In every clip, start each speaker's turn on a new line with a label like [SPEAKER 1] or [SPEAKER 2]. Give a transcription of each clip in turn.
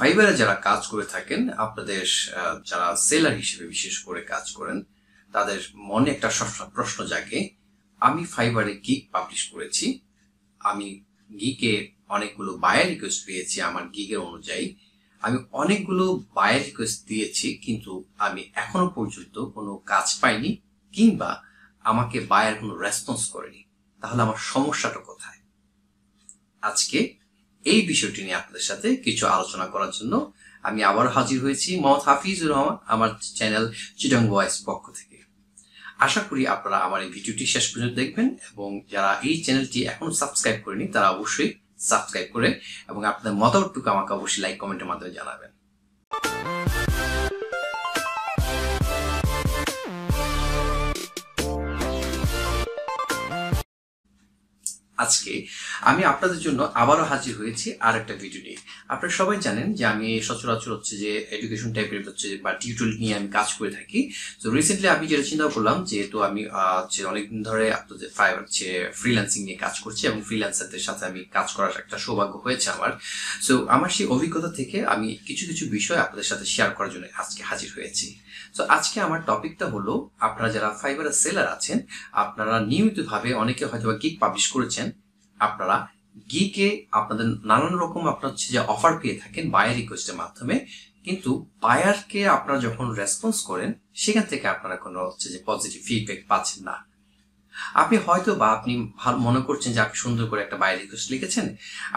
[SPEAKER 1] ফাইবারে যারা কাজ করে থাকেন, আপনাদের যারা সেলার হিসেবে বিশেষ করে কাজ করেন, তাদের মনে একটা প্রশ্ন জাগে, আমি ফাইবারে গিগ পাবলিশ করেছি, আমি গিগে অনেকগুলো বায়ার রিকোয়েস্ট পেয়েছি, আমার গিগের অনুযায়ী আমি অনেকগুলো বায়ার রিকোয়েস্ট দিয়েছি, কিন্তু আমি এখনো পর্যন্ত কোনো কাজ পাইনি কিংবা আমাকে বায়ার কোনো রেসপন্স করেনি। তাহলে আমার সমস্যাটা কোথায়? আজকে এই বিষয়টি নিয়ে আপনাদের সাথে কিছু আলোচনা করার জন্য আমি আবার হাজির হয়েছি মোহাম্মদ হাফিজুর রহমান, আমার চ্যানেল চিটাগং ভয়েস পক্ষ থেকে। আশা করি আপনারা আমার এই ভিডিওটি শেষ পর্যন্ত দেখবেন এবং যারা এই চ্যানেলটি এখনো সাবস্ক্রাইব করেনি তারা অবশ্যই সাবস্ক্রাইব করে এবং আপনাদের মতামতটুকু আমাকে অবশ্যই লাইক কমেন্টের মাধ্যমে জানাবেন। আজকে আমি আপনাদের জন্য আবারও হাজির হয়েছি আর একটা ভিডিও নিয়ে। আপনারা সবাই জানেন যে আমি সচরাচর হচ্ছে যে এডুকেশন টাইপের হচ্ছে বা টিউটোরিয়াল নিয়ে আমি কাজ করে থাকি। তো রিসেন্টলি আমি যেটা চিন্তা করলাম, যেহেতু আমি অনেকদিন ধরে আপনাদের ফাইবার ফ্রিল্যান্সিং নিয়ে কাজ করছি এবং ফ্রিল্যান্সারদের সাথে আমি কাজ করার একটা সৌভাগ্য হয়েছে আমার। সো আমার সেই অভিজ্ঞতা থেকে আমি কিছু কিছু বিষয় আপনাদের সাথে শেয়ার করার জন্য আজকে হাজির হয়েছি। তো আজকে আমার টপিকটা হলো, আপনারা যারা ফাইবারের সেলার আছেন, আপনারা নিয়মিতভাবে অনেকে হয়তো গিগ পাবলিশ করেছেন, আপনারা গিগে আপনাদের নানান রকম আপনার হচ্ছে যে অফার পেয়ে থাকেন বায়ার রিকোয়েস্টের মাধ্যমে, কিন্তু বায়ারকে আপনারা যখন রেসপন্স করেন সেখান থেকে আপনারা কোনো হচ্ছে যে পজিটিভ ফিডব্যাক পাচ্ছেন না। আপনি হয়তো বা আপনি ভালো মনে করছেন যে আপনি সুন্দর করে একটা বায়ার রিকোয়েস্ট লিখেছেন,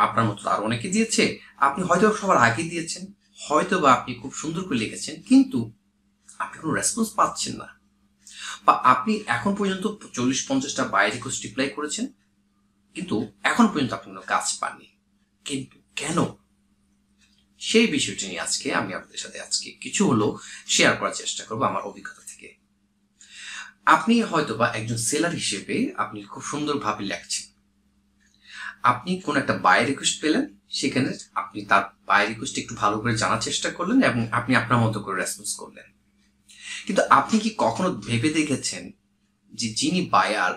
[SPEAKER 1] আপনার মতো আরো অনেকে দিয়েছে, আপনি হয়তো সবার আগে দিয়েছেন, হয়তো বা আপনি খুব সুন্দর করে লিখেছেন, কিন্তু আপনি কোনো রেসপন্স পাচ্ছেন না। বা আপনি এখন পর্যন্ত 40-50টা বায়ার রিকোয়েস্ট রিপ্লাই করেছেন, কিন্তু এখন পর্যন্ত আপনি কোনো কাজ পাননি। কিন্তু কেন? সেই বিষয়টি নিয়ে আজকে আমি আপনাদের সাথে আজকে কিছু হলো শেয়ার করার চেষ্টা করবো আমার অভিজ্ঞতা থেকে। আপনি হয়তো বা একজন সেলার হিসেবে আপনি খুব সুন্দরভাবে লেখছেন, আপনি কোন একটা বায়ার রিকোয়েস্ট পেলেন, সেখানে আপনি তার বায়ার রিকোয়েস্ট একটু ভালো করে জানার চেষ্টা করলেন এবং আপনি আপনার মতো করে রেসপন্স করলেন। কিন্তু আপনি কি কখনো ভেবে দেখেছেন যে যিনি বায়ার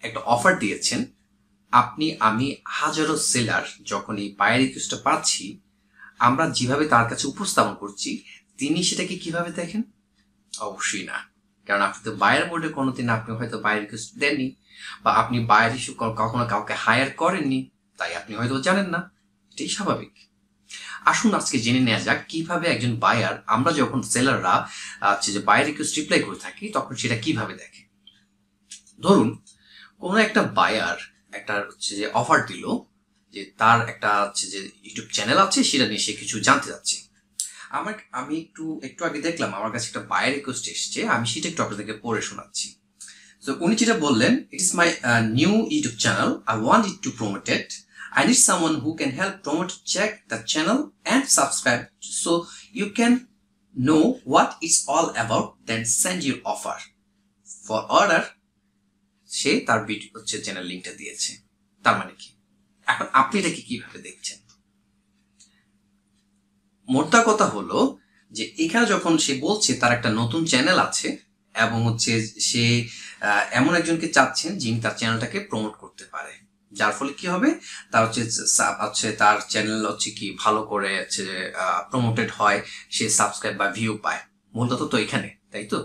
[SPEAKER 1] একটা অফার দিয়েছেন, আমি হাজারো সেলার যখন এই বায়ার রিকোয়েস্টটা পাচ্ছি, আমরা যেভাবে তার কাছে উপস্থাপন করছি, তিনি সেটাকে কিভাবে দেখেন? অবশ্যই না। কারণ আপনি তো বায়ার বোর্ডে কোনোদিন আপনি হয়তো বায়ার রিকোয়েস্ট দেননি, বা আপনি বায়ার হিসেবে কখনো কাউকে হায়ার করেননি, তাই আপনি হয়তো জানেন না। এটাই স্বাভাবিক। আসুন আজকে জেনে নেওয়া যাক কিভাবে একজন বায়ার, আমরা যখন সেলাররা যে বায়ার রিকোয়েস্ট রিপ্লাই করে থাকি তখন সেটা কিভাবে দেখে। ধরুন কোন একটা বায়ার একটা হচ্ছে যে অফার দিল যে তার একটা হচ্ছে যে ইউটিউব চ্যানেল আছে, সেটা নিয়ে সে কিছু জানতে চাচ্ছে। আমি একটু আগে দেখলাম আমার কাছে একটা বায়ার রিকোয়েস্ট এসছে, আমি সেটা একটু আপনাদেরকে পড়ে শোনাচ্ছি। তো উনি যেটা বললেন, it is my new YouTube channel, I want it to promote it, I need someone who can help promote, check the channel and subscribe so you can know what it's all about, then send your offer. For order, সে তার video হচ্ছে channel লিংকটা দিয়েছে। তার মানে কি? এখন আপনি এটাকে কিভাবে দেখছেন? মোদ্দা কথা হলো যে এখানে যখন সে বলছে তার একটা নতুন চ্যানেল আছে এবং হচ্ছে সে এমন একজনকে চাচ্ছেন যিনি তার চ্যানেলটাকে প্রমোট করতে পারে, যার ফলে কি হবে, তার হচ্ছে তার চ্যানেল হচ্ছে কি ভালো করে হচ্ছে প্রমোটেড হয়, সে সাবস্ক্রাইব বা ভিউ পায়। মূলত তো এখানে, তাই তো?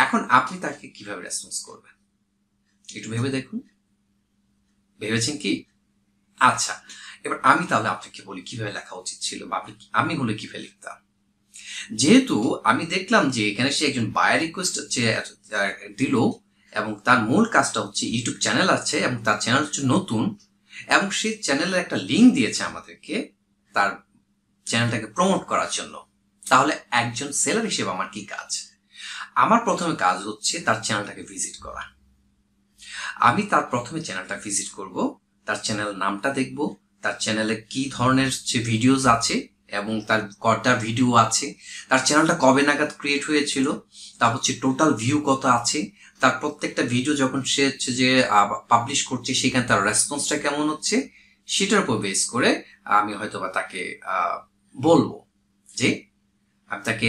[SPEAKER 1] এখন আপনি তাকে কিভাবে রেসপন্স করবেন একটু ভেবে দেখুন। ভেবেছেন কি? আচ্ছা, এবার আমি তাহলে আপনাকে বলি কিভাবে লেখা উচিত ছিল, বা আমি হলে কিভাবে লিখতাম। যেহেতু আমি দেখলাম যে এখানে সে একজন বায়ার রিকোয়েস্ট দিল এবং তার মূল কাজটা হচ্ছে ইউটিউব চ্যানেল আছে এবং তার চ্যানেল হচ্ছে নতুন, এবং সেই চ্যানেলের একটা লিঙ্ক দিয়েছে আমাদেরকে তার চ্যানেলটাকে প্রমোট করার জন্য। তাহলে একজন সেলার হিসেবে আমার কি কাজ? আমার প্রথমে কাজ হচ্ছে তার চ্যানেলটাকে ভিজিট করা। আমি তার প্রথমে চ্যানেলটা ভিজিট করব, তার চ্যানেল নামটা দেখব, তার চ্যানেলে কি ধরনের ভিডিওস আছে এবং তার কটা ভিডিও আছে, তার চ্যানেলটা কবে নাগাদ ক্রিয়েট হয়েছিল, তার হচ্ছে টোটাল ভিউ কত আছে, তার প্রত্যেকটা ভিডিও যখন সে হচ্ছে যে পাবলিশ করছে সেখানে তার রেসপন্সটা কেমন হচ্ছে, সেটার উপর বেস করে আমি হয়তো বা তাকে বলবো যে আমি তাকে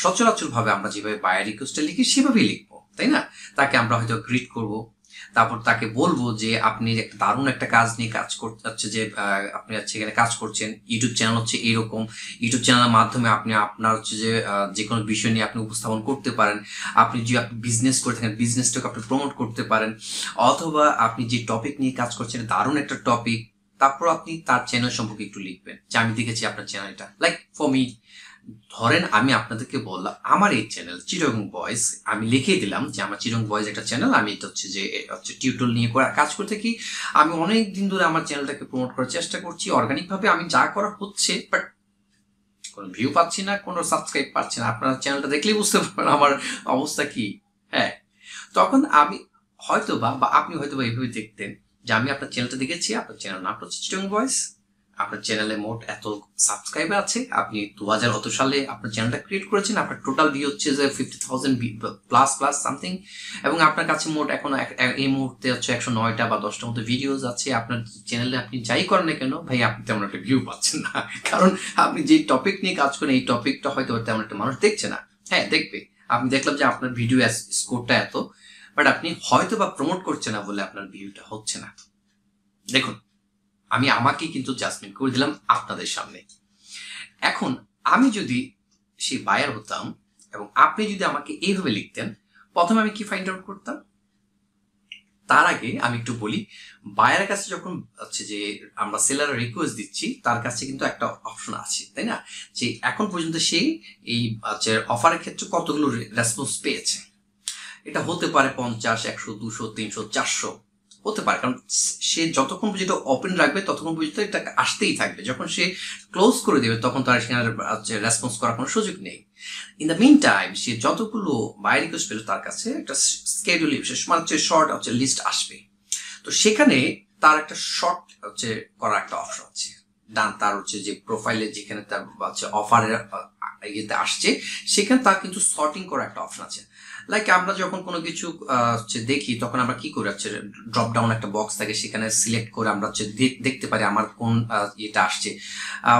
[SPEAKER 1] সচরাচর ভাবে আমরা যেভাবে বায়ার রিকোয়েস্টটা লিখি সেভাবেই লিখবো, তাই না? তাকে আমরা হয়তো গ্রিট করবো, তারপর তাকে বলবো যে আপনি একটা দারুণ একটা কাজ নিয়ে কাজ করতে হচ্ছে, যে আপনি হচ্ছে এখানে কাজ করছেন, ইউটিউব চ্যানেল হচ্ছে এরকম, ইউটিউব চ্যানেলের মাধ্যমে আপনি আপনার হচ্ছে যে যে কোনো বিষয় নিয়ে আপনি উপস্থাপন করতে পারেন, আপনি যে আপনি বিজনেস করে থাকেন বিজনেসটাকে আপনি প্রমোট করতে পারেন, অথবা আপনি যে টপিক নিয়ে কাজ করছেন দারুণ একটা টপিক। তারপর আপনি তার চ্যানেল সম্পর্কে একটু লিখবেন যে আমি দেখেছি আপনার চ্যানেলটা, লাইক ফর মি, ধরেন আমি আপনাদেরকে বললাম আমার এই চ্যানেল চিটগং বয়েজ, আমি লিখে দিলাম যে আমার চিটগং বয়েজ একটা চ্যানেল, আমি এটা হচ্ছে যে হচ্ছে টিউটোরিয়াল নিয়ে কাজ করে থাকি, আমি অনেক দিন ধরে আমার চ্যানেলটাকে প্রমোট করার চেষ্টা করছি, অর্গানিক ভাবে আমি যা করা হচ্ছে, বাট কোনো ভিউ পাচ্ছি না, কোনো সাবস্ক্রাইব পাচ্ছি না, আপনার চ্যানেলটা দেখলেই বুঝতে পারবেন আমার অবস্থা কি। হ্যাঁ, তখন আমি হয়তো বা আপনি হয়তো বা এইভাবে দেখতেন যে আমি আপনার চ্যানেলটা দেখেছি, আপনার চ্যানেল নামটা হচ্ছে চিটগং বয়েজ, আপনার চ্যানেলে মোট এত সাবস্ক্রাইবার আছে, আপনি 2000 সালে আপনার চ্যানেলটা ক্রিয়েট করেছেন, আপনার টোটাল ভিউ হচ্ছে যে 50,000 প্লাস প্লাস সামথিং, এবং আপনার কাছে মোট এখন এই মুহূর্তে হচ্ছে 109টা বা 10টার মতো ভিডিওস আছে। আপনার চ্যানেলে আপনি যাই করেন না কেন ভাই, আপনি তেমন একটা ভিউ পাচ্ছেন না, কারণ আপনি যে টপিক নিয়ে কাজ করেন এই টপিকটা হয়তো তেমন একটা মানুষ দেখছে না। হ্যাঁ দেখবে, আমি দেখলাম যে আপনার ভিডিও স্কোরটা এত, বাট আপনি হয়তো বা প্রমোট করছেন না বলে আপনার ভিউটা হচ্ছে না। দেখুন, আমি আমাকে কিন্তু জাজমেন্ট করে দিলাম আপনাদের সামনে। এখন আমি যদি সেই বায়ার হতাম এবং আপনি যদি আমাকে এইভাবে লিখতেন, প্রথমে আমি কি ফাইন্ড আউট করতাম? তার আগে আমি একটু বলি, বায়ারের কাছে যখন হচ্ছে যে আমরা সেলার রিকোয়েস্ট দিচ্ছি, তার কাছে কিন্তু একটা অপশন আছে, তাই না, যে এখন পর্যন্ত সে এই অফারের ক্ষেত্রে কতগুলো রেসপন্স পেয়েছে। এটা হতে পারে 50, 100, 200, 300, 400 হতে পারে, কারণ সে যতক্ষণ পর্যন্ত ওপেন রাখবে ততক্ষণ পর্যন্ত এটা আসতেই থাকবে, যখন সে ক্লোজ করে দেবে তখন তার সেখানে রেসপন্স করার কোনো সুযোগ নেই। ইন দ্য মিন টাইম সে যতগুলো বাই রিকোয়েস্ট পেল তার কাছে একটা স্কেডিউল মানে হচ্ছে শর্ট হচ্ছে লিস্ট আসবে, তো সেখানে তার একটা শর্ট হচ্ছে করার একটা অপশন আছে ডান, তার হচ্ছে যে প্রোফাইলে যেখানে তার হচ্ছে অফারের ইয়েতে আসছে সেখানে তার কিন্তু সর্টিং করার একটা অপশন আছে। লাইক আমরা যখন কোনো কিছু দেখি তখন আমরা কি করি, হচ্ছে ড্রপ ডাউন একটা বক্স থাকে, সেখানে সিলেক্ট করে আমরা হচ্ছে দেখতে পারি আমার কোন ইয়েটা আসছে।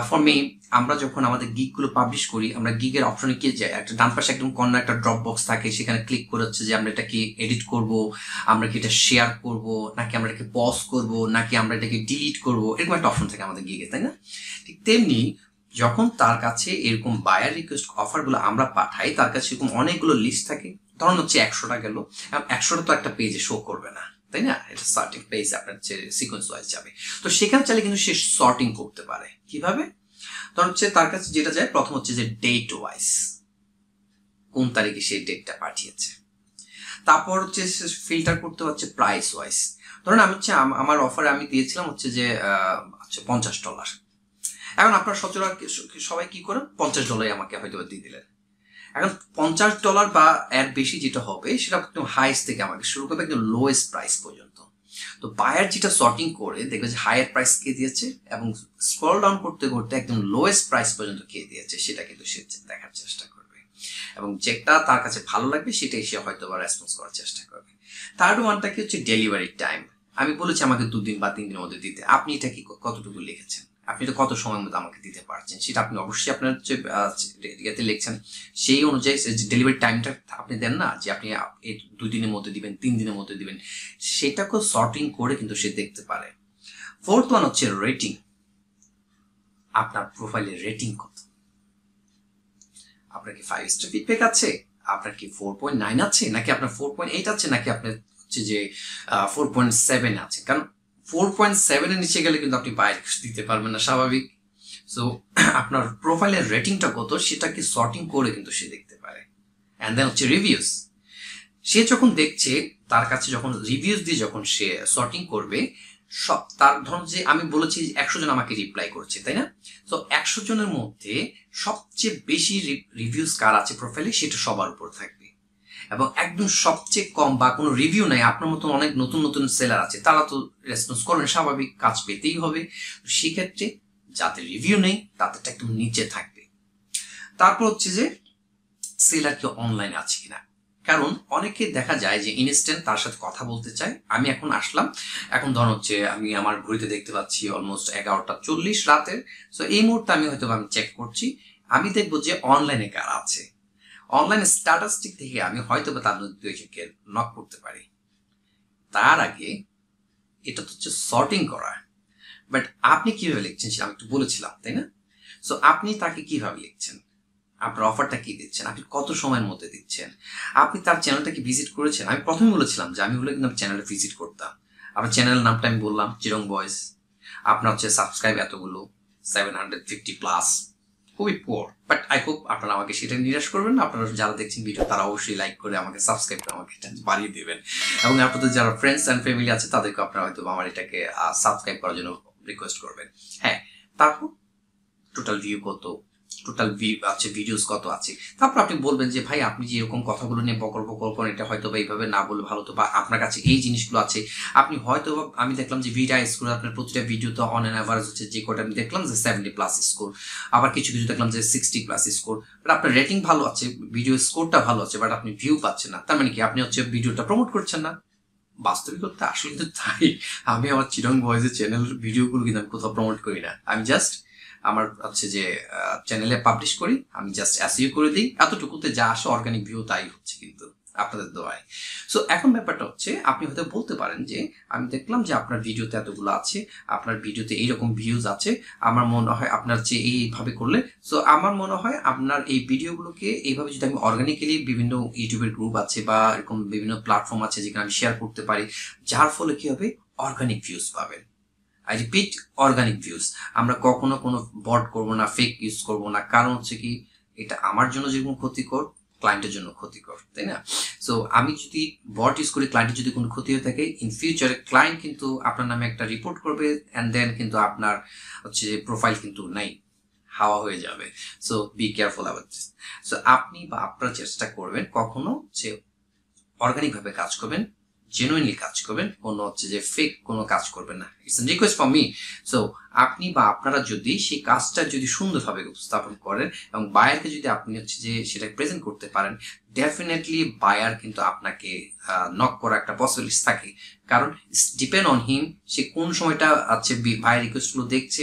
[SPEAKER 1] ফর মি, আমরা যখন আমাদের গিগ গুলো পাবলিশ করি, আমরা গিগের অপশনে কি যাই, একটা ডান পাশে একদম কর্নার একটা ড্রপ বক্স থাকে, সেখানে ক্লিক করে হচ্ছে যে আমরা এটাকে এডিট করব, আমরা কি এটা শেয়ার করব, নাকি আমরা এটাকে পজ করব, নাকি আমরা এটাকে ডিলিট করব, এরকম একটা অপশন থাকে আমাদের গিগে, তাই না? ঠিক তেমনি যখন তার কাছে এরকম বায়ার রিকোয়েস্ট অফার গুলো আমরা পাঠাই, তার কাছে এরকম অনেকগুলো লিস্ট থাকে, ধরুন হচ্ছে 100টা গেল, 100টা তো একটা পেজে শো করবে না, তাই না, এটা সার্টিং পেজ আপনার সিকোয়েন্স ওয়াইজ যাবে। তো সেখানে চাইলে কিন্তু সে সর্টিং করতে পারে কিভাবে, ধরুন হচ্ছে তার কাছে যেটা যায় প্রথম হচ্ছে যে ডেট ওয়াইজ, কোন তারিখে সেই ডেটটা পাঠিয়েছে, তারপর হচ্ছে ফিল্টার করতে হচ্ছে প্রাইস ওয়াইজ, ধরুন আমি হচ্ছে আমার অফারে আমি দিয়েছিলাম হচ্ছে যে $50, এখন আপনার সচরাচর সবাই কি করেন, $50 আমাকে হয়তো দিয়ে দিলেন। এখন $50 বা এর বেশি যেটা হবে সেটা একদম হাইস্ট থেকে আমাকে শুরু করবে একদম লোয়েস্ট প্রাইস পর্যন্ত। তো বায়ার যেটা সর্টিং করে দেখবে যে হায়ার প্রাইস কে দিয়েছে এবং স্ক্রল ডাউন করতে করতে একদম লোয়েস্ট প্রাইস পর্যন্ত কে দিয়েছে সেটা কিন্তু সে দেখার চেষ্টা করবে, এবং যেটা তার কাছে ভালো লাগবে সেটাই সে হয়তো বা রেসপন্স করার চেষ্টা করবে। থার্ড ওয়ানটা কি হচ্ছে ডেলিভারি টাইম। আমি বলেছি আমাকে 2 দিন বা 3 দিনের মধ্যে দিতে, আপনি এটা কি কতটুকু লিখেছেন, আপনি এটা কত সময়ের মধ্যে আমাকে দিতে পারছেন, সেটা আপনি অবশ্যই আপনার ইয়েতে লিখছেন, সেই অনুযায়ী ডেলিভারি টাইমটা আপনি দেন না, যে আপনি 2 দিনের মধ্যে দিবেন, 3 দিনের মধ্যে দিবেন, সেটাকেও সর্টিং করে কিন্তু সে দেখতে পারে। ফোর্থ ওয়ান হচ্ছে রেটিং, আপনার প্রোফাইলের রেটিং কত, আপনার কি 5 স্টার ফিডব্যাক আছে, আপনার কি 4.9 আছে, নাকি আপনার 4.8 আছে, নাকি আপনার হচ্ছে যে 4.7 আছে, কারণ 4.7 এর নিচে গেলে কিন্তু আপনি বাইরে দিতে পারবেন না, স্বাভাবিক। সো আপনার প্রোফাইলের রেটিংটা কত সেটাকে সর্টিং করে কিন্তু সে দেখতে পারে। অ্যান্ড দেন হচ্ছে রিভিউস, সে যখন দেখছে তার কাছে যখন রিভিউস দিয়ে যখন সে সর্টিং করবে, সব তার ধরুন যে আমি বলেছি 100 জন আমাকে রিপ্লাই করছে, তাই না, তো 100 জনের মধ্যে সবচেয়ে বেশি রিভিউস কার আছে প্রোফাইলে সেটা সবার উপর থাকবে, এবং একদম সবচেয়ে কম বা কোনো রিভিউ নাই, আপনার মতন অনেক নতুন নতুন সেলার আছে, তারা তো রেসপন্স করবেন, স্বাভাবিক, কাজ পেতেই হবে, সেক্ষেত্রে যাতে রিভিউ নেই তাদেরটা একদম নিচে থাকবে। তারপর হচ্ছে যে সেলার কি অনলাইন আছে কিনা, কারণ অনেকে দেখা যায় যে ইনস্ট্যান্ট তার সাথে কথা বলতে চায়, আমি এখন আসলাম, এখন ধর হচ্ছে আমি আমার ঘড়িতে দেখতে পাচ্ছি অলমোস্ট 11:40 রাতের, সো এই মুহূর্তে আমি হয়তো আমি চেক করছি, আমি দেখবো যে অনলাইনে কারা আছে, অনলাইন স্ট্যাটাসটিক থেকে আমি হয়তো বা তার 2-1 নক করতে পারি। তার আগে এটা তো হচ্ছে সর্টিং করা, বাট আপনি কিভাবে লিখছেন সেটা আমি একটু বলেছিলাম, তাই না? সো আপনি তাকে কিভাবে লিখছেন, আপনার অফারটা কি দিচ্ছেন, আপনি কত সময়ের মধ্যে দিচ্ছেন, আপনি তার চ্যানেলটাকে ভিজিট করেছেন? আমি প্রথমে বলেছিলাম যে আমি হলে কিন্তু চ্যানেলটা ভিজিট করতাম। আপনার চ্যানেলের নামটা আমি বললাম চিরং বয়েস, আপনার হচ্ছে সাবস্ক্রাইব এতগুলো 750 প্লাস, খুবই পোর, বাট আই হোপ আপনারা আমাকে সেটা নিরাশ করবেন না। আপনারা যারা দেখছেন ভিডিও তারা অবশ্যই লাইক করে আমাকে সাবস্ক্রাইব করে আমাকে এটা বাড়িয়ে দেবেন, এবং আপনাদের যারা ফ্রেন্ডস অ্যান্ড ফ্যামিলি আছে তাদেরকে আপনারা হয়তো আমার এটাকে সাবস্ক্রাইব করার জন্য রিকোয়েস্ট করবেন। হ্যাঁ, তারপর টোটাল ভিউ কত, টোটাল ভিউ আছে, ভিডিওস কত আছে। তারপর আপনি বলবেন যে ভাই আপনি যে এরকম কথাগুলো নিয়ে বকর বকর করেন, এটা হয়তো বা এইভাবে না বলে ভালো, তো বা আপনার কাছে এই জিনিসগুলো আছে। আপনি হয়তো আমি দেখলাম যে ভিডিও স্কোর আপনার প্রতিটা ভিডিওতে অন অ্যান অ্যাভারেজ হচ্ছে, যে কটা আমি দেখলাম যে 70+ স্কোর, আবার কিছু কিছু দেখলাম যে 60+ স্কোর, বাট আপনার রেটিং ভালো আছে, ভিডিও স্কোরটা ভালো আছে, বাট আপনি ভিউ পাচ্ছেন না। তার মানে কি আপনি হচ্ছে ভিডিওটা প্রমোট করছেন না। বাস্তবিকতা আসলে কিন্তু তাই। আমি আমার চিরং ভয়েসের চ্যানেল ভিডিওগুলো কিন্তু আমি কোথাও প্রমোট করি না, আমি জাস্ট আমার হচ্ছে যে চ্যানেলে পাবলিশ করি, আমি জাস্ট এসইও করে দিই, এতটুকুতে যা আসে অর্গানিক ভিউ তাই হচ্ছে কিন্তু আপনাদের দোয়ায়। সো এখন ব্যাপারটা হচ্ছে, আপনি হয়তো বলতে পারেন যে আমি দেখলাম যে আপনার ভিডিওতে এতগুলো আছে, আপনার ভিডিওতে এইরকম ভিউজ আছে, আমার মনে হয় আপনার যে এইভাবে করলে, সো আমার মনে হয় আপনার এই ভিডিওগুলোকে এইভাবে যদি আমি অর্গানিক্যালি, বিভিন্ন ইউটিউবের গ্রুপ আছে বা এরকম বিভিন্ন প্ল্যাটফর্ম আছে যেখানে আমি শেয়ার করতে পারি, যার ফলে কি হবে, অর্গানিক ভিউজ পাবেন। I repeat, organic views. আমরা কখনো কোনো বট করবো না, ফেক ইউজ করবো না, কারণ হচ্ছে কি এটা আমার জন্য যেরকম ক্ষতিকর, ক্লায়েন্টের জন্য ক্ষতিকর, তাই না? সো আমি যদি বট ইউজ করি, ক্লায়েন্টের যদি কোনো ক্ষতি হয়ে থাকে, ইন ফিউচারে ক্লায়েন্ট কিন্তু আপনার নামে একটা রিপোর্ট করবে, অ্যান্ড দেন কিন্তু আপনার হচ্ছে প্রোফাইল কিন্তু নাই, হাওয়া হয়ে যাবে। So be careful about this. So আপনি বা আপনারা চেষ্টা করবেন কখনো যে অর্গানিক ভাবে কাজ করবেন, জেনুইনলি কাজ করবেন, কোনো হচ্ছে যে ফেক কোনো কাজ করবেন না। It's a request for me. So আপনি বা আপনারা যদি সেই কাজটা যদি সুন্দরভাবে উপস্থাপন করেন এবং বায়ারকে যদি আপনি হচ্ছে যে সেটা প্রেজেন্ট করতে পারেন, ডেফিনেটলি বায়ার কিন্তু আপনাকে নক করার একটা পসিবিলিটি থাকে, কারণ ডিপেন্ড অন হিম, সে কোন সময়টা আছে বায়ার রিকোয়েস্টগুলো দেখছে,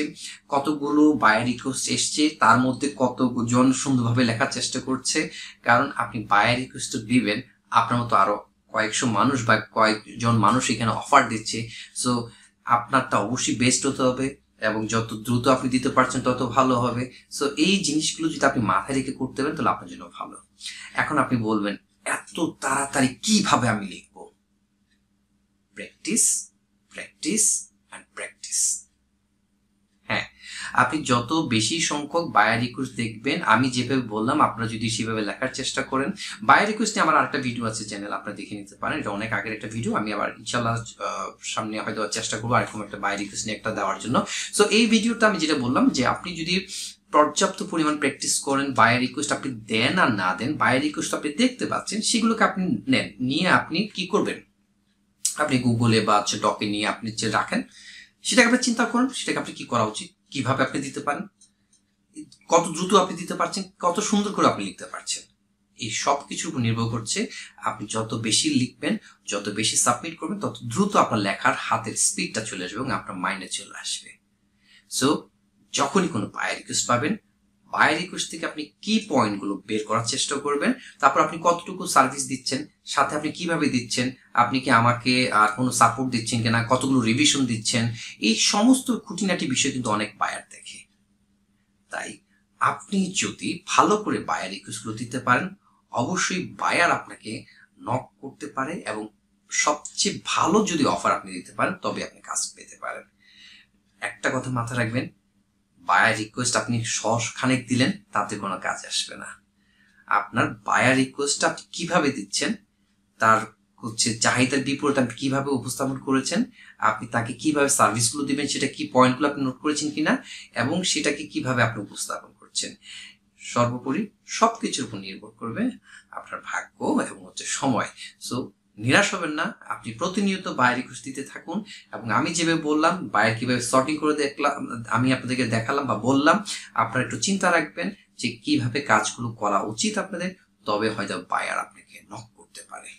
[SPEAKER 1] কতগুলো বায়ার রিকোয়েস্ট এসছে, তার মধ্যে কতজন সুন্দরভাবে লেখার চেষ্টা করছে। কারণ আপনি বায়ার রিকোয়েস্ট দিবেন, আপনার মতো আরো কয়েকশো মানুষ বা কয়েকজন মানুষ এখানে অফার দিচ্ছে, সো আপনারটা অবশ্যই বেস্ট হতে হবে, এবং যত দ্রুত আপনি দিতে পারছেন তত ভালো হবে। সো এই জিনিসগুলো যদি আপনি মাথায় রেখে করতে পারেন তাহলে আপনার জন্য ভালো। এখন আপনি বলবেন এত তাড়াতাড়ি কিভাবে আমি লিখবো? Practice, practice and practice. হ্যাঁ, আপনি যত বেশি সংখ্যক বায়ার রিকোয়েস্ট দেখবেন, আমি যেভাবে বললাম আপনারা যদি সেভাবে লেখার চেষ্টা করেন। বায়ার রিকোয়েস্ট নিয়ে আমার আরেকটা ভিডিও আছে চ্যানেল, আপনারা দেখে নিতে পারেন, এটা অনেক আগের একটা ভিডিও। আমি আবার ইনশাল্লাহ সামনে হয়তো চেষ্টা করবো এরকম একটা বায়ার রিকোয়েস্ট নিয়ে একটা দেওয়ার জন্য। সো এই ভিডিওটা আমি যেটা বললাম যে আপনি যদি পর্যাপ্ত পরিমাণ প্র্যাকটিস করেন, বায়ার রিকোয়েস্ট আপনি দেন আর না দেন, বায়ার রিকোয়েস্ট আপনি দেখতে পাচ্ছেন, সেগুলোকে আপনি নেন, নিয়ে আপনি কি করবেন, আপনি গুগলে বা হচ্ছে ডকে নিয়ে আপনি যে রাখেন, সেটাকে আপনি চিন্তা করুন, সেটাকে আপনি কি করা উচিত, কিভাবে আপনি দিতে পারেন, কত দ্রুত আপনি দিতে পারছেন, কত সুন্দর করে আপনি লিখতে পারছেন। এই সব কিছুর উপর নির্ভর করছে আপনি যত বেশি লিখবেন, যত বেশি সাবমিট করবেন, তত দ্রুত আপনার লেখার হাতের স্পিডটা চলে আসবে এবং আপনার মাইন্ডে চলে আসবে। সো যখনই কোনো বায়ার রিকোয়েস্ট পাবেন, বায়ার রিকোয়েস্ট থেকে আপনি কি পয়েন্টগুলো বের করার চেষ্টা করবেন, তারপর আপনি কতটুকু সার্ভিস দিচ্ছেন, সাথে আপনি কিভাবে দিচ্ছেন, আপনি কি আমাকে আর কোনো সাপোর্ট দিচ্ছেন কিনা, কতগুলো রিভিশন দিচ্ছেন, এই সমস্ত খুঁটিনাটি বিষয় কিন্তু অনেক বায়ার দেখে। তাই আপনি যদি ভালো করে বায়ার রিকোয়েস্টগুলো দিতে পারেন, অবশ্যই বায়ার আপনাকে নক করতে পারে, এবং সবচেয়ে ভালো যদি অফার আপনি দিতে পারেন তবে আপনি কাজ পেতে পারেন। একটা কথা মাথায় রাখবেন, বায়ার রিকোয়েস্ট আপনি খানেক দিলেন তাতে কোনো কাজ আসবে না। আপনার বায়ার রিকোয়েস্ট আপনি কিভাবে দিচ্ছেন, তার হচ্ছে চাহিদার বিপরীত আপনি কিভাবে উপস্থাপন করেছেন, আপনি তাকে কিভাবে সার্ভিসগুলো দিবেন, সেটা কি পয়েন্টগুলো আপনি নোট করেছেন কিনা, এবং সেটাকে কিভাবে আপনি উপস্থাপন করছেন, সর্বোপরি সবকিছুর উপর নির্ভর করবে আপনার ভাগ্য এবং হচ্ছে সময়। সো নিরাশ হবেন না, আপনি প্রতিনিয়ত বায়ার রিকোয়েস্ট দিতে থাকুন, এবং আমি যেভাবে বললাম বায়ার কিভাবে সর্টিং করে দেখলাম, আমি আপনাদেরকে দেখালাম বা বললাম, আপনারা একটু চিন্তা রাখবেন যে কিভাবে কাজগুলো করা উচিত আপনাদের, তবে হয়তো বায়ার আপনাকে নক করতে পারে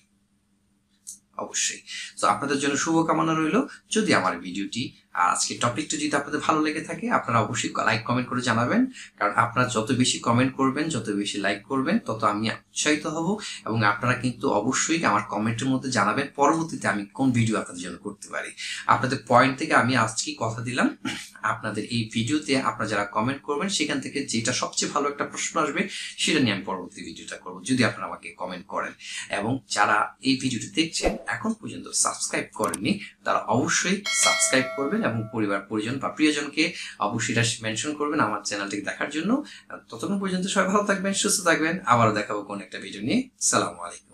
[SPEAKER 1] অবশ্যই। তো আপনাদের জন্য শুভকামনা রইল। যদি আমার ভিডিওটি আর আজকে টপিকটা যদি আপনাদের ভালো লেগে থাকে আপনারা অবশ্যই লাইক কমেন্ট করে জানাবেন, কারণ আপনারা যত বেশি কমেন্ট করবেন, যত বেশি লাইক করবেন, তত আমি উৎসাহিত হব। এবং আপনারা কিন্তু অবশ্যই আমার কমেন্টের মধ্যে জানাবেন পরবর্তীতে আমি কোন ভিডিও আপনাদের জন্য করতে পারি। আপনাদের পয়েন্ট থেকে আমি আজকে কথা দিলাম, আপনাদের এই ভিডিওতে আপনারা যারা কমেন্ট করবেন সেখান থেকে যেটা সবচেয়ে ভালো একটা প্রশ্ন আসবে সেটা নিয়ে আমি পরবর্তী ভিডিওটা করব, যদি আপনারা আমাকে কমেন্ট করেন। এবং যারা এই ভিডিওটি দেখছেন এখন পর্যন্ত সাবস্ক্রাইব করেননি তারা অবশ্যই সাবস্ক্রাইব করবেন এবং পরিবার পরিজন বা প্রিয়জনকে অবশ্যই এটা মেনশন করবেন আমার চ্যানেলটিকে দেখার জন্য। ততক্ষণ পর্যন্ত সবাই ভালো থাকবেন, সুস্থ থাকবেন। আবারও দেখাবো কোন একটা ভিডিও নিয়ে। আসসালামু আলাইকুম।